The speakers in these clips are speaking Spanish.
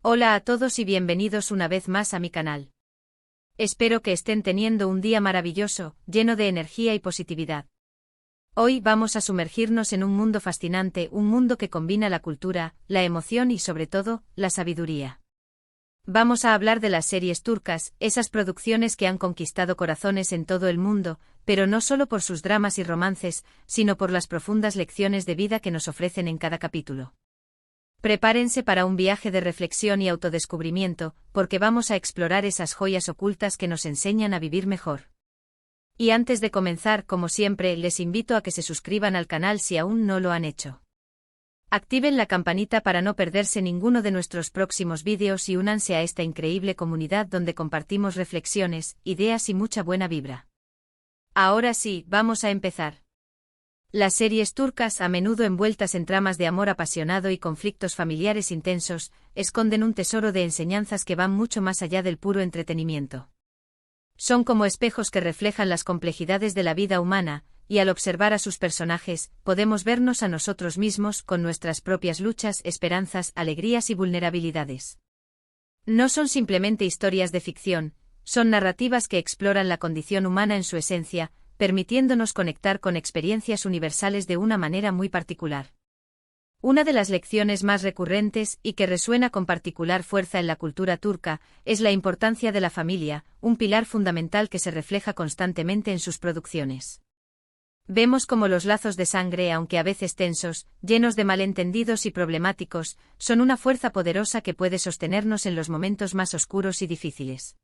Hola a todos y bienvenidos una vez más a mi canal. Espero que estén teniendo un día maravilloso, lleno de energía y positividad. Hoy vamos a sumergirnos en un mundo fascinante, un mundo que combina la cultura, la emoción y sobre todo, la sabiduría. Vamos a hablar de las series turcas, esas producciones que han conquistado corazones en todo el mundo, pero no solo por sus dramas y romances, sino por las profundas lecciones de vida que nos ofrecen en cada capítulo. Prepárense para un viaje de reflexión y autodescubrimiento, porque vamos a explorar esas joyas ocultas que nos enseñan a vivir mejor. Y antes de comenzar, como siempre, les invito a que se suscriban al canal si aún no lo han hecho. Activen la campanita para no perderse ninguno de nuestros próximos vídeos y únanse a esta increíble comunidad donde compartimos reflexiones, ideas y mucha buena vibra. Ahora sí, vamos a empezar. Las series turcas, a menudo envueltas en tramas de amor apasionado y conflictos familiares intensos, esconden un tesoro de enseñanzas que van mucho más allá del puro entretenimiento. Son como espejos que reflejan las complejidades de la vida humana, y al observar a sus personajes, podemos vernos a nosotros mismos con nuestras propias luchas, esperanzas, alegrías y vulnerabilidades. No son simplemente historias de ficción, son narrativas que exploran la condición humana en su esencia, permitiéndonos conectar con experiencias universales de una manera muy particular. Una de las lecciones más recurrentes y que resuena con particular fuerza en la cultura turca es la importancia de la familia, un pilar fundamental que se refleja constantemente en sus producciones. Vemos cómo los lazos de sangre, aunque a veces tensos, llenos de malentendidos y problemáticos, son una fuerza poderosa que puede sostenernos en los momentos más oscuros y difíciles.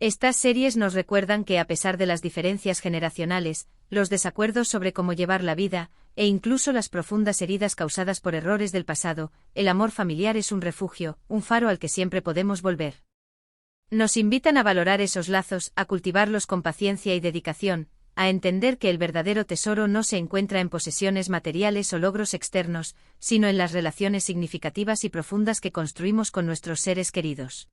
Estas series nos recuerdan que a pesar de las diferencias generacionales, los desacuerdos sobre cómo llevar la vida, e incluso las profundas heridas causadas por errores del pasado, el amor familiar es un refugio, un faro al que siempre podemos volver. Nos invitan a valorar esos lazos, a cultivarlos con paciencia y dedicación, a entender que el verdadero tesoro no se encuentra en posesiones materiales o logros externos, sino en las relaciones significativas y profundas que construimos con nuestros seres queridos.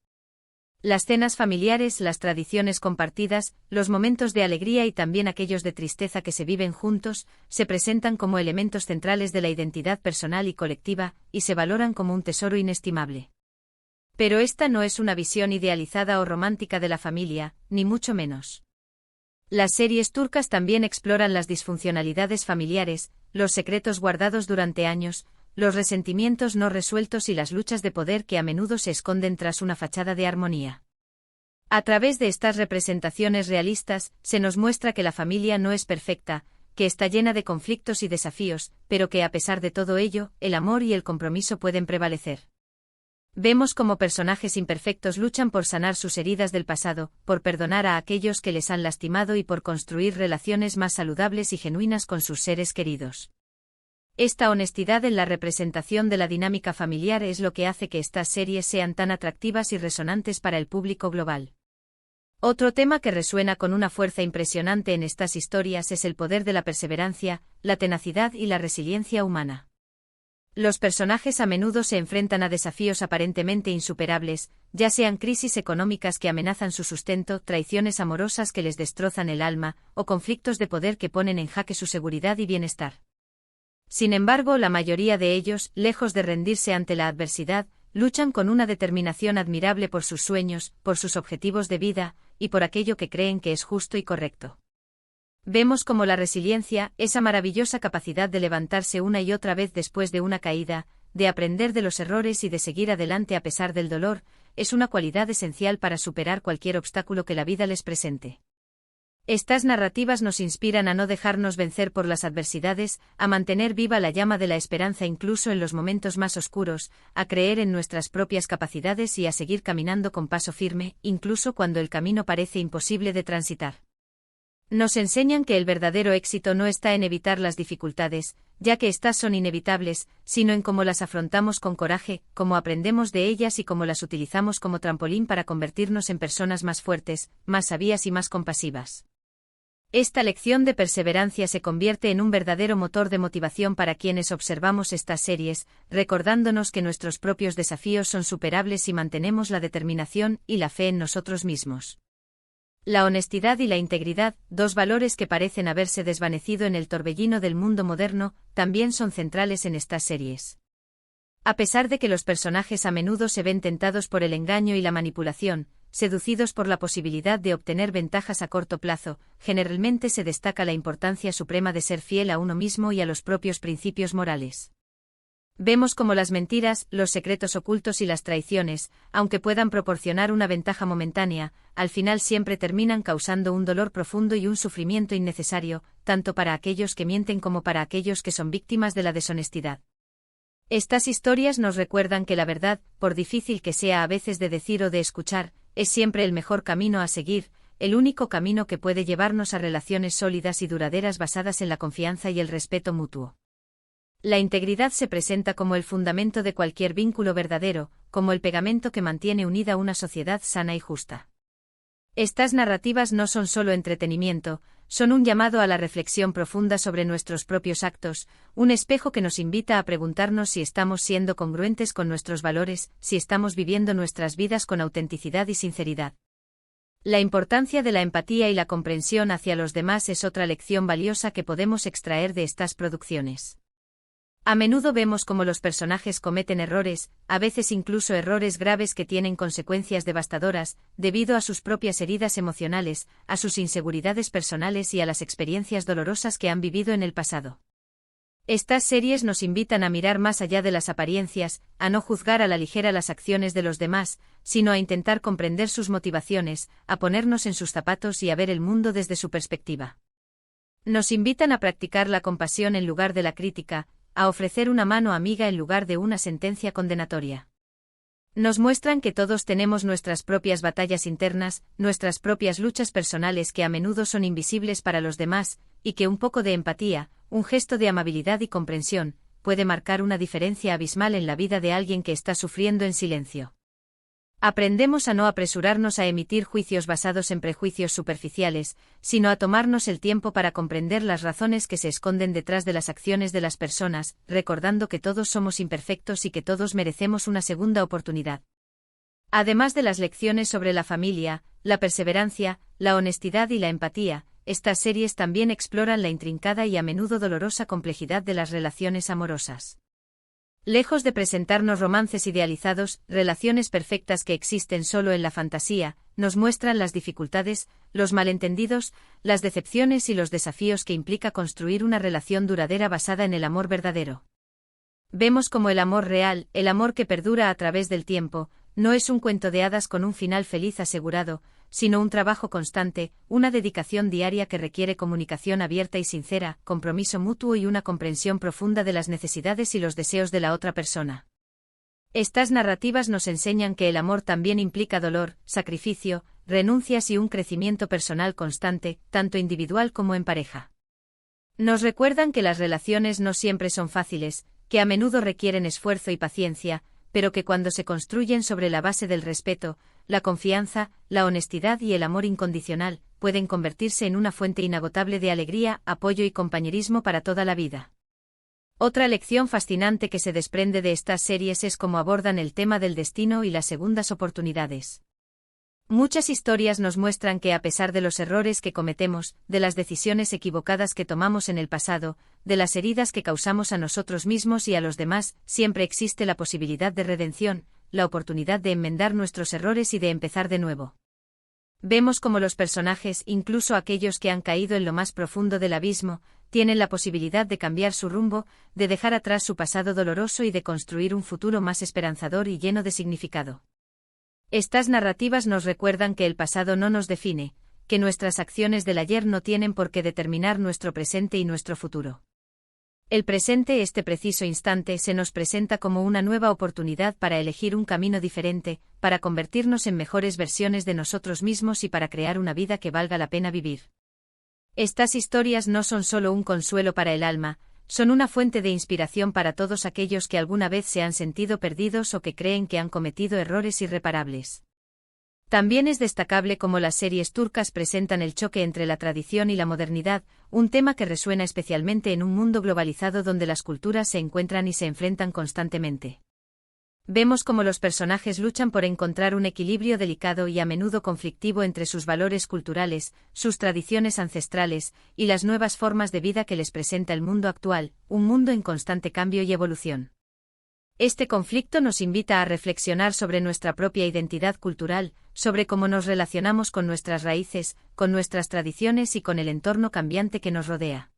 Las cenas familiares, las tradiciones compartidas, los momentos de alegría y también aquellos de tristeza que se viven juntos, se presentan como elementos centrales de la identidad personal y colectiva, y se valoran como un tesoro inestimable. Pero esta no es una visión idealizada o romántica de la familia, ni mucho menos. Las series turcas también exploran las disfuncionalidades familiares, los secretos guardados durante años, los resentimientos no resueltos y las luchas de poder que a menudo se esconden tras una fachada de armonía. A través de estas representaciones realistas, se nos muestra que la familia no es perfecta, que está llena de conflictos y desafíos, pero que a pesar de todo ello, el amor y el compromiso pueden prevalecer. Vemos cómo personajes imperfectos luchan por sanar sus heridas del pasado, por perdonar a aquellos que les han lastimado y por construir relaciones más saludables y genuinas con sus seres queridos. Esta honestidad en la representación de la dinámica familiar es lo que hace que estas series sean tan atractivas y resonantes para el público global. Otro tema que resuena con una fuerza impresionante en estas historias es el poder de la perseverancia, la tenacidad y la resiliencia humana. Los personajes a menudo se enfrentan a desafíos aparentemente insuperables, ya sean crisis económicas que amenazan su sustento, traiciones amorosas que les destrozan el alma, o conflictos de poder que ponen en jaque su seguridad y bienestar. Sin embargo, la mayoría de ellos, lejos de rendirse ante la adversidad, luchan con una determinación admirable por sus sueños, por sus objetivos de vida, y por aquello que creen que es justo y correcto. Vemos cómo la resiliencia, esa maravillosa capacidad de levantarse una y otra vez después de una caída, de aprender de los errores y de seguir adelante a pesar del dolor, es una cualidad esencial para superar cualquier obstáculo que la vida les presente. Estas narrativas nos inspiran a no dejarnos vencer por las adversidades, a mantener viva la llama de la esperanza incluso en los momentos más oscuros, a creer en nuestras propias capacidades y a seguir caminando con paso firme, incluso cuando el camino parece imposible de transitar. Nos enseñan que el verdadero éxito no está en evitar las dificultades, ya que éstas son inevitables, sino en cómo las afrontamos con coraje, cómo aprendemos de ellas y cómo las utilizamos como trampolín para convertirnos en personas más fuertes, más sabias y más compasivas. Esta lección de perseverancia se convierte en un verdadero motor de motivación para quienes observamos estas series, recordándonos que nuestros propios desafíos son superables si mantenemos la determinación y la fe en nosotros mismos. La honestidad y la integridad, dos valores que parecen haberse desvanecido en el torbellino del mundo moderno, también son centrales en estas series. A pesar de que los personajes a menudo se ven tentados por el engaño y la manipulación, seducidos por la posibilidad de obtener ventajas a corto plazo, generalmente se destaca la importancia suprema de ser fiel a uno mismo y a los propios principios morales. Vemos cómo las mentiras, los secretos ocultos y las traiciones, aunque puedan proporcionar una ventaja momentánea, al final siempre terminan causando un dolor profundo y un sufrimiento innecesario, tanto para aquellos que mienten como para aquellos que son víctimas de la deshonestidad. Estas historias nos recuerdan que la verdad, por difícil que sea a veces de decir o de escuchar, es siempre el mejor camino a seguir, el único camino que puede llevarnos a relaciones sólidas y duraderas basadas en la confianza y el respeto mutuo. La integridad se presenta como el fundamento de cualquier vínculo verdadero, como el pegamento que mantiene unida una sociedad sana y justa. Estas narrativas no son solo entretenimiento, son un llamado a la reflexión profunda sobre nuestros propios actos, un espejo que nos invita a preguntarnos si estamos siendo congruentes con nuestros valores, si estamos viviendo nuestras vidas con autenticidad y sinceridad. La importancia de la empatía y la comprensión hacia los demás es otra lección valiosa que podemos extraer de estas producciones. A menudo vemos cómo los personajes cometen errores, a veces incluso errores graves que tienen consecuencias devastadoras, debido a sus propias heridas emocionales, a sus inseguridades personales y a las experiencias dolorosas que han vivido en el pasado. Estas series nos invitan a mirar más allá de las apariencias, a no juzgar a la ligera las acciones de los demás, sino a intentar comprender sus motivaciones, a ponernos en sus zapatos y a ver el mundo desde su perspectiva. Nos invitan a practicar la compasión en lugar de la crítica, a ofrecer una mano amiga en lugar de una sentencia condenatoria. Nos muestran que todos tenemos nuestras propias batallas internas, nuestras propias luchas personales que a menudo son invisibles para los demás, y que un poco de empatía, un gesto de amabilidad y comprensión, puede marcar una diferencia abismal en la vida de alguien que está sufriendo en silencio. Aprendemos a no apresurarnos a emitir juicios basados en prejuicios superficiales, sino a tomarnos el tiempo para comprender las razones que se esconden detrás de las acciones de las personas, recordando que todos somos imperfectos y que todos merecemos una segunda oportunidad. Además de las lecciones sobre la familia, la perseverancia, la honestidad y la empatía, estas series también exploran la intrincada y a menudo dolorosa complejidad de las relaciones amorosas. Lejos de presentarnos romances idealizados, relaciones perfectas que existen solo en la fantasía, nos muestran las dificultades, los malentendidos, las decepciones y los desafíos que implica construir una relación duradera basada en el amor verdadero. Vemos cómo el amor real, el amor que perdura a través del tiempo, no es un cuento de hadas con un final feliz asegurado, sino un trabajo constante, una dedicación diaria que requiere comunicación abierta y sincera, compromiso mutuo y una comprensión profunda de las necesidades y los deseos de la otra persona. Estas narrativas nos enseñan que el amor también implica dolor, sacrificio, renuncias y un crecimiento personal constante, tanto individual como en pareja. Nos recuerdan que las relaciones no siempre son fáciles, que a menudo requieren esfuerzo y paciencia, pero que cuando se construyen sobre la base del respeto, la confianza, la honestidad y el amor incondicional, pueden convertirse en una fuente inagotable de alegría, apoyo y compañerismo para toda la vida. Otra lección fascinante que se desprende de estas series es cómo abordan el tema del destino y las segundas oportunidades. Muchas historias nos muestran que a pesar de los errores que cometemos, de las decisiones equivocadas que tomamos en el pasado, de las heridas que causamos a nosotros mismos y a los demás, siempre existe la posibilidad de redención, la oportunidad de enmendar nuestros errores y de empezar de nuevo. Vemos cómo los personajes, incluso aquellos que han caído en lo más profundo del abismo, tienen la posibilidad de cambiar su rumbo, de dejar atrás su pasado doloroso y de construir un futuro más esperanzador y lleno de significado. Estas narrativas nos recuerdan que el pasado no nos define, que nuestras acciones del ayer no tienen por qué determinar nuestro presente y nuestro futuro. El presente, este preciso instante, se nos presenta como una nueva oportunidad para elegir un camino diferente, para convertirnos en mejores versiones de nosotros mismos y para crear una vida que valga la pena vivir. Estas historias no son solo un consuelo para el alma, son una fuente de inspiración para todos aquellos que alguna vez se han sentido perdidos o que creen que han cometido errores irreparables. También es destacable cómo las series turcas presentan el choque entre la tradición y la modernidad, un tema que resuena especialmente en un mundo globalizado donde las culturas se encuentran y se enfrentan constantemente. Vemos cómo los personajes luchan por encontrar un equilibrio delicado y a menudo conflictivo entre sus valores culturales, sus tradiciones ancestrales, y las nuevas formas de vida que les presenta el mundo actual, un mundo en constante cambio y evolución. Este conflicto nos invita a reflexionar sobre nuestra propia identidad cultural, sobre cómo nos relacionamos con nuestras raíces, con nuestras tradiciones y con el entorno cambiante que nos rodea.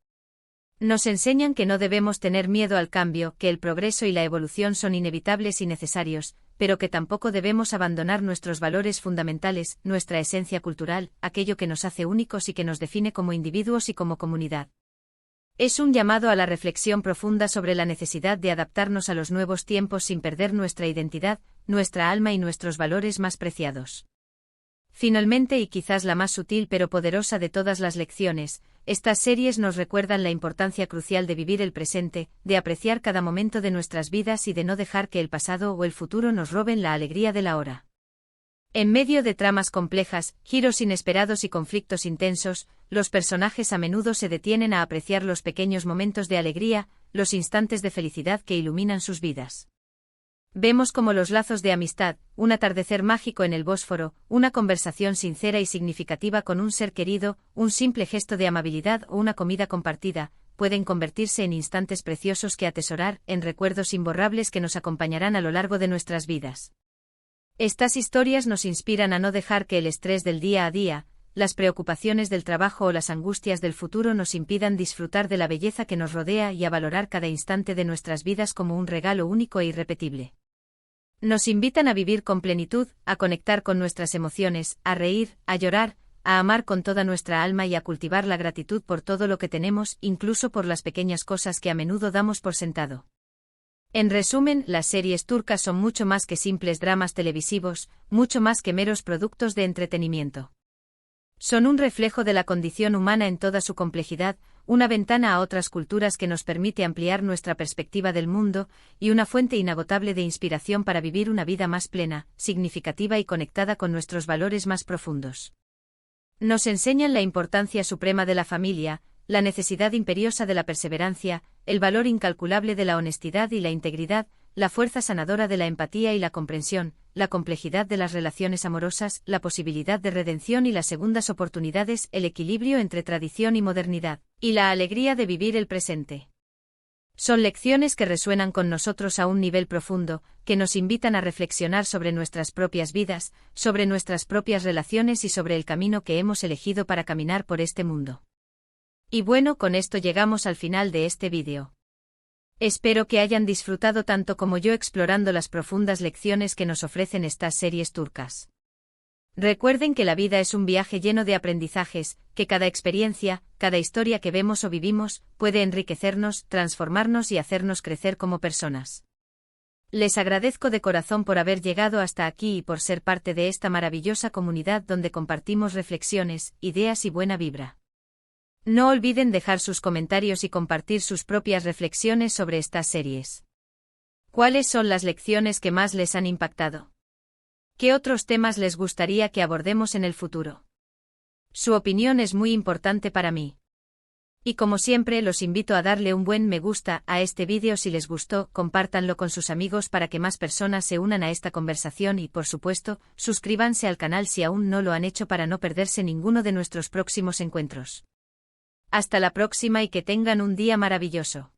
Nos enseñan que no debemos tener miedo al cambio, que el progreso y la evolución son inevitables y necesarios, pero que tampoco debemos abandonar nuestros valores fundamentales, nuestra esencia cultural, aquello que nos hace únicos y que nos define como individuos y como comunidad. Es un llamado a la reflexión profunda sobre la necesidad de adaptarnos a los nuevos tiempos sin perder nuestra identidad, nuestra alma y nuestros valores más preciados. Finalmente, y quizás la más sutil pero poderosa de todas las lecciones, estas series nos recuerdan la importancia crucial de vivir el presente, de apreciar cada momento de nuestras vidas y de no dejar que el pasado o el futuro nos roben la alegría del ahora. En medio de tramas complejas, giros inesperados y conflictos intensos, los personajes a menudo se detienen a apreciar los pequeños momentos de alegría, los instantes de felicidad que iluminan sus vidas. Vemos como los lazos de amistad, un atardecer mágico en el Bósforo, una conversación sincera y significativa con un ser querido, un simple gesto de amabilidad o una comida compartida, pueden convertirse en instantes preciosos que atesorar, en recuerdos imborrables que nos acompañarán a lo largo de nuestras vidas. Estas historias nos inspiran a no dejar que el estrés del día a día, las preocupaciones del trabajo o las angustias del futuro nos impidan disfrutar de la belleza que nos rodea y a valorar cada instante de nuestras vidas como un regalo único e irrepetible. Nos invitan a vivir con plenitud, a conectar con nuestras emociones, a reír, a llorar, a amar con toda nuestra alma y a cultivar la gratitud por todo lo que tenemos, incluso por las pequeñas cosas que a menudo damos por sentado. En resumen, las series turcas son mucho más que simples dramas televisivos, mucho más que meros productos de entretenimiento. Son un reflejo de la condición humana en toda su complejidad, una ventana a otras culturas que nos permite ampliar nuestra perspectiva del mundo, y una fuente inagotable de inspiración para vivir una vida más plena, significativa y conectada con nuestros valores más profundos. Nos enseñan la importancia suprema de la familia, la necesidad imperiosa de la perseverancia, el valor incalculable de la honestidad y la integridad, la fuerza sanadora de la empatía y la comprensión, la complejidad de las relaciones amorosas, la posibilidad de redención y las segundas oportunidades, el equilibrio entre tradición y modernidad, y la alegría de vivir el presente. Son lecciones que resuenan con nosotros a un nivel profundo, que nos invitan a reflexionar sobre nuestras propias vidas, sobre nuestras propias relaciones y sobre el camino que hemos elegido para caminar por este mundo. Y bueno, con esto llegamos al final de este vídeo. Espero que hayan disfrutado tanto como yo explorando las profundas lecciones que nos ofrecen estas series turcas. Recuerden que la vida es un viaje lleno de aprendizajes, que cada experiencia, cada historia que vemos o vivimos, puede enriquecernos, transformarnos y hacernos crecer como personas. Les agradezco de corazón por haber llegado hasta aquí y por ser parte de esta maravillosa comunidad donde compartimos reflexiones, ideas y buena vibra. No olviden dejar sus comentarios y compartir sus propias reflexiones sobre estas series. ¿Cuáles son las lecciones que más les han impactado? ¿Qué otros temas les gustaría que abordemos en el futuro? Su opinión es muy importante para mí. Y como siempre, los invito a darle un buen me gusta a este vídeo si les gustó, compártanlo con sus amigos para que más personas se unan a esta conversación y, por supuesto, suscríbanse al canal si aún no lo han hecho para no perderse ninguno de nuestros próximos encuentros. Hasta la próxima y que tengan un día maravilloso.